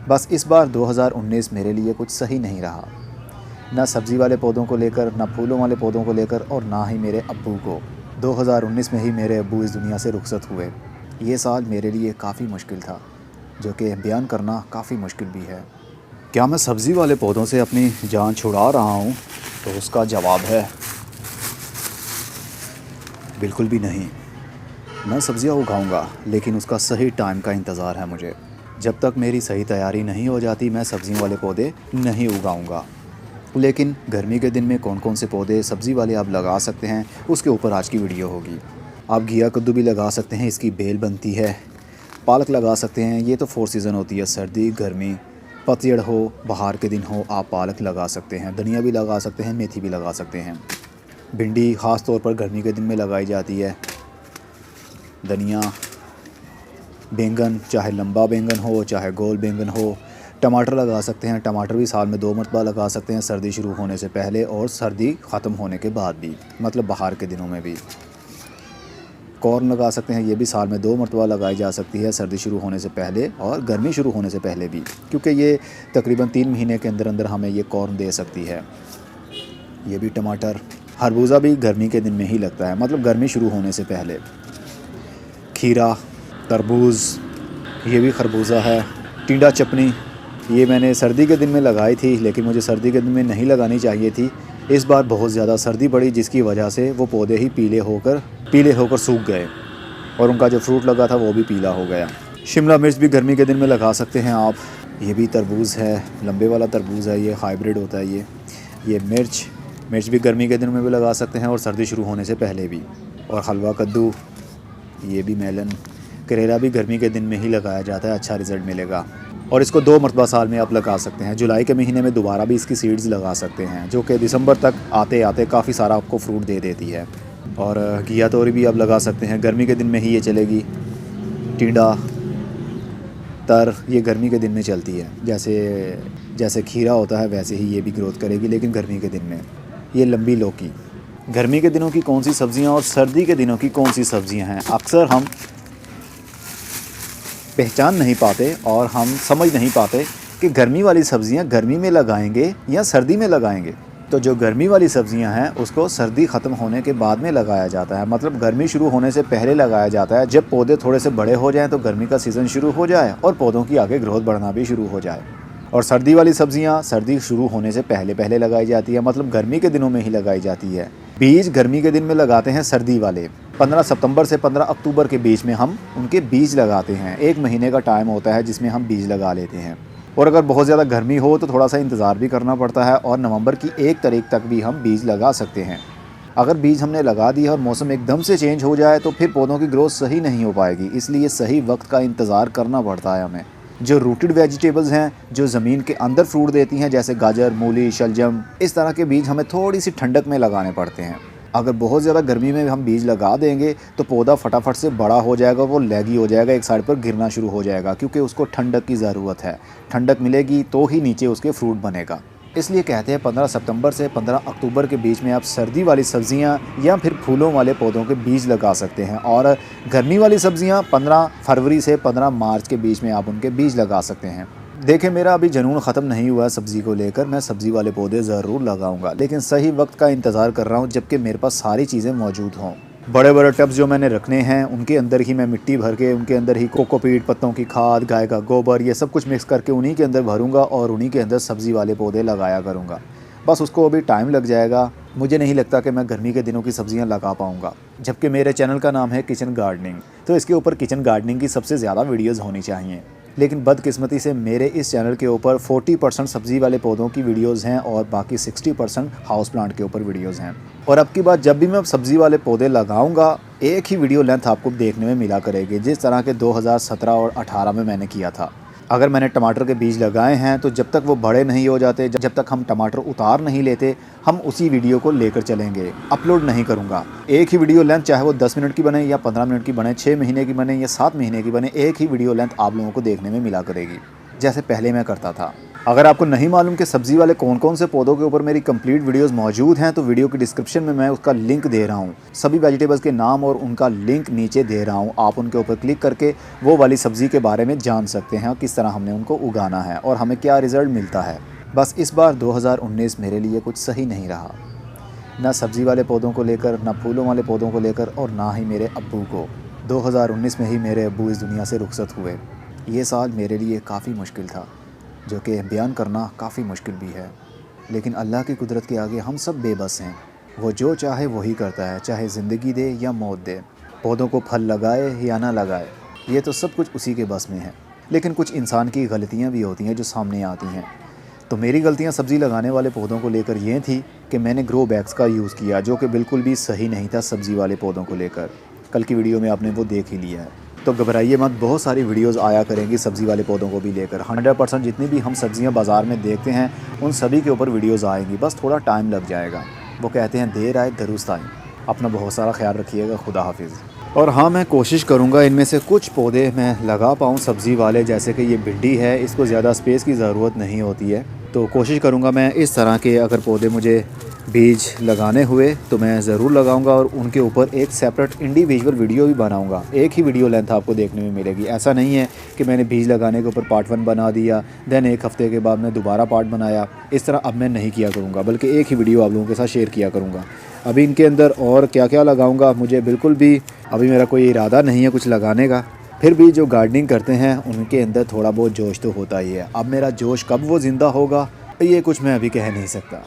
बस इस बार 2019 मेरे लिए कुछ सही नहीं रहा, ना सब्ज़ी वाले पौधों को लेकर, ना फूलों वाले पौधों को लेकर और ना ही मेरे अब्बू को। 2019 में ही मेरे अब्बू इस दुनिया से रुखसत हुए। ये साल मेरे लिए काफ़ी मुश्किल था, जो कि बयान करना काफ़ी मुश्किल भी है। क्या मैं सब्ज़ी वाले पौधों से अपनी जान छुड़ा रहा हूँ? तो उसका जवाब है बिल्कुल भी नहीं। मैं सब्ज़ियाँ उगाऊँगा, लेकिन उसका सही टाइम का इंतज़ार है मुझे। जब तक मेरी सही तैयारी नहीं हो जाती, मैं सब्ज़ियों वाले पौधे नहीं उगाऊँगा। लेकिन गर्मी के दिन में कौन कौन से पौधे सब्ज़ी वाले आप लगा सकते हैं, उसके ऊपर आज की वीडियो होगी। आप घिया कद्दू भी लगा सकते हैं, इसकी बेल बनती है। पालक लगा सकते हैं, ये तो 4 सीज़न होती है, सर्दी, गर्मी, पतझड़ हो, बाहर के दिन हो, आप पालक लगा सकते हैं। धनिया भी लगा सकते हैं, मेथी भी लगा सकते हैं। भिंडी ख़ास तौर पर गर्मी के दिन में लगाई जाती है। धनिया, बैंगन, चाहे लंबा बैंगन हो चाहे गोल बैंगन हो। टमाटर लगा सकते हैं, टमाटर भी साल में 2 मरतबा लगा सकते हैं, सर्दी शुरू होने से पहले और सर्दी ख़त्म होने के बाद भी, मतलब बाहर के दिनों में भी। कॉर्न लगा सकते हैं, ये भी साल में 2 मरतबा लगाई जा सकती है, सर्दी शुरू होने से पहले और गर्मी शुरू होने से पहले भी, क्योंकि ये तकरीबन 3 महीने के अंदर अंदर हमें ये कॉर्न दे सकती है। ये भी टमाटर। खरबूजा भी गर्मी के दिन में ही लगता है, मतलब गर्मी शुरू होने से पहले। खीरा, तरबूज़, ये भी खरबूजा है। टिंडा चपनी, ये मैंने सर्दी के दिन में लगाई थी, लेकिन मुझे सर्दी के दिन में नहीं लगानी चाहिए थी। इस बार बहुत ज़्यादा सर्दी पड़ी, जिसकी वजह से वो पौधे ही पीले होकर सूख गए और उनका जो फ्रूट लगा था वो भी पीला हो गया। शिमला मिर्च भी गर्मी के दिन में लगा सकते हैं आप। ये भी तरबूज़ है, लंबे वाला तरबूज़ है, ये हाइब्रिड होता है। ये मिर्च भी गर्मी के दिन में भी लगा सकते हैं और सर्दी शुरू होने से पहले भी। और हलवा कद्दू, ये भी मेलन। करेला भी गर्मी के दिन में ही लगाया जाता है, अच्छा रिज़ल्ट मिलेगा। और इसको 2 मरतबा साल में आप लगा सकते हैं। जुलाई के महीने में दोबारा भी इसकी सीड्स लगा सकते हैं, जो कि दिसंबर तक आते आते काफ़ी सारा आपको फ्रूट दे देती है। और घिया तोरी भी आप लगा सकते हैं, गर्मी के दिन में ही ये चलेगी। टिंडा, तर, ये गर्मी के दिन में चलती है। जैसे खीरा होता है वैसे ही ये भी ग्रोथ करेगी, लेकिन गर्मी के दिन में। ये लंबी लौकी। गर्मी के दिनों की कौन सी सब्ज़ियाँ और सर्दी के दिनों की कौन सी सब्ज़ियाँ हैं, अक्सर हम पहचान नहीं पाते और हम समझ नहीं पाते कि गर्मी वाली सब्ज़ियाँ गर्मी में लगाएंगे या सर्दी में लगाएंगे। तो जो गर्मी वाली सब्ज़ियाँ हैं उसको सर्दी ख़त्म होने के बाद में लगाया जाता है, मतलब गर्मी शुरू होने से पहले लगाया जाता है। जब पौधे थोड़े से बड़े हो जाएं तो गर्मी का सीज़न शुरू हो जाए और पौधों की आगे ग्रोथ बढ़ना भी शुरू हो जाए। और सर्दी वाली सब्ज़ियाँ सर्दी शुरू होने से पहले लगाई जाती है, मतलब गर्मी के दिनों में ही लगाई जाती है। बीज गर्मी के दिन में लगाते हैं सर्दी वाले। 15 सितंबर से 15 अक्टूबर के बीच में हम उनके बीज लगाते हैं। 1 महीने का टाइम होता है जिसमें हम बीज लगा लेते हैं। और अगर बहुत ज़्यादा गर्मी हो तो थोड़ा सा इंतज़ार भी करना पड़ता है और नवंबर की 1 तारीख तक भी हम बीज लगा सकते हैं। अगर बीज हमने लगा दिया और मौसम एकदम से चेंज हो जाए तो फिर पौधों की ग्रोथ सही नहीं हो पाएगी, इसलिए सही वक्त का इंतज़ार करना पड़ता है हमें। जो रूटेड वेजिटेबल्स हैं, जो ज़मीन के अंदर फ्रूट देती हैं, जैसे गाजर, मूली, शलजम, इस तरह के बीज हमें थोड़ी सी ठंडक में लगाने पड़ते हैं। अगर बहुत ज़्यादा गर्मी में हम बीज लगा देंगे तो पौधा फटाफट से बड़ा हो जाएगा, वो लैगी हो जाएगा, एक साइड पर गिरना शुरू हो जाएगा, क्योंकि उसको ठंडक की ज़रूरत है। ठंडक मिलेगी तो ही नीचे उसके फ्रूट बनेगा। इसलिए कहते हैं 15 सितंबर से 15 अक्टूबर के बीच में आप सर्दी वाली सब्ज़ियां या फिर फूलों वाले पौधों के बीज लगा सकते हैं। और गर्मी वाली सब्ज़ियां 15 फरवरी से 15 मार्च के बीच में आप उनके बीज लगा सकते हैं। देखें, मेरा अभी जुनून ख़त्म नहीं हुआ सब्ज़ी को लेकर। मैं सब्ज़ी वाले पौधे ज़रूर लगाऊंगा, लेकिन सही वक्त का इंतज़ार कर रहा हूं जबकि मेरे पास सारी चीज़ें मौजूद हों। बड़े बड़े टब्स जो मैंने रखने हैं उनके अंदर ही मैं मिट्टी भर के, उनके अंदर ही कोकोपीट, पत्तों की खाद, गाय का गोबर, ये सब कुछ मिक्स करके उन्हीं के अंदर भरूंगा और उन्हीं के अंदर सब्ज़ी वाले पौधे लगाया करूँगा। बस उसको अभी टाइम लग जाएगा। मुझे नहीं लगता कि मैं गर्मी के दिनों की सब्ज़ियाँ लगा पाऊँगा, जबकि मेरे चैनल का नाम है किचन गार्डनिंग, तो इसके ऊपर किचन गार्डनिंग की सबसे ज़्यादा वीडियोज़ होनी चाहिए। लेकिन बदकिस्मती से मेरे इस चैनल के ऊपर 40% सब्ज़ी वाले पौधों की वीडियोज़ हैं और बाकी 60% हाउस प्लांट के ऊपर वीडियोज़ हैं। और अब की बात, जब भी मैं सब्ज़ी वाले पौधे लगाऊंगा, एक ही वीडियो लेंथ आपको देखने में मिला करेगी, जिस तरह के 2017 और 18 में मैंने किया था। अगर मैंने टमाटर के बीज लगाए हैं तो जब तक वो बड़े नहीं हो जाते, जब तक हम टमाटर उतार नहीं लेते, हम उसी वीडियो को लेकर चलेंगे, अपलोड नहीं करूँगा। एक ही वीडियो लेंथ, चाहे वो 10 मिनट की बने या 15 मिनट की बने, 6 महीने की बने या 7 महीने की बने, एक ही वीडियो लेंथ आप लोगों को देखने में मिला करेगी, जैसे पहले मैं करता था। अगर आपको नहीं मालूम कि सब्ज़ी वाले कौन कौन से पौधों के ऊपर मेरी कंप्लीट वीडियोस मौजूद हैं तो वीडियो की डिस्क्रिप्शन में मैं उसका लिंक दे रहा हूँ। सभी वेजिटेबल्स के नाम और उनका लिंक नीचे दे रहा हूँ। आप उनके ऊपर क्लिक करके वो वाली सब्ज़ी के बारे में जान सकते हैं किस तरह हमने उनको उगाना है और हमें क्या रिज़ल्ट मिलता है। बस इस बार 2019 मेरे लिए कुछ सही नहीं रहा, ना सब्ज़ी वाले पौधों को लेकर, ना फूलों वाले पौधों को लेकर और ना ही मेरे अब्बू को। 2019 में ही मेरे अब्बू इस दुनिया से रुखसत हुए। ये साल मेरे लिए काफ़ी मुश्किल था, जो कि बयान करना काफ़ी मुश्किल भी है, लेकिन अल्लाह की कुदरत के आगे हम सब बेबस हैं। वो जो चाहे वही करता है, चाहे ज़िंदगी दे या मौत दे, पौधों को फल लगाए या ना लगाए, ये तो सब कुछ उसी के बस में है। लेकिन कुछ इंसान की गलतियाँ भी होती हैं जो सामने आती हैं। तो मेरी गलतियाँ सब्ज़ी लगाने वाले पौधों को लेकर ये थी कि मैंने ग्रो बैग्स का यूज़ किया, जो कि बिल्कुल भी सही नहीं था सब्ज़ी वाले पौधों को लेकर। कल की वीडियो में आपने वो देख ही लिया है। तो घबराइए मत, बहुत सारी वीडियोस आया करेंगी सब्ज़ी वाले पौधों को भी लेकर। 100% जितनी भी हम सब्ज़ियां बाज़ार में देखते हैं उन सभी के ऊपर वीडियोस आएंगी, बस थोड़ा टाइम लग जाएगा। वो कहते हैं देर आए दुरुस्त आए। अपना बहुत सारा ख्याल रखिएगा। खुदा हाफिज़। और हाँ, मैं कोशिश करूँगा इनमें से कुछ पौधे मैं लगा पाऊँ सब्ज़ी वाले, जैसे कि ये भिंडी है, इसको ज़्यादा स्पेस की ज़रूरत नहीं होती है, तो कोशिश करूँगा मैं इस तरह के अगर पौधे मुझे बीज लगाने हुए तो मैं ज़रूर लगाऊंगा और उनके ऊपर एक सेपरेट इंडिविजुअल वीडियो भी बनाऊंगा। एक ही वीडियो लेंथ आपको देखने में मिलेगी। ऐसा नहीं है कि मैंने बीज लगाने के ऊपर पार्ट 1 बना दिया, देन एक हफ़्ते के बाद मैं दोबारा पार्ट बनाया। इस तरह अब मैं नहीं किया करूँगा, बल्कि एक ही वीडियो आप लोगों के साथ शेयर किया करूँगा। अभी इनके अंदर और क्या क्या लगाऊँगा मुझे बिल्कुल भी अभी मेरा कोई इरादा नहीं है कुछ लगाने का। फिर भी जो गार्डनिंग करते हैं उनके अंदर थोड़ा बहुत जोश तो होता ही है। अब मेरा जोश कब वो ज़िंदा होगा ये कुछ मैं अभी कह नहीं सकता।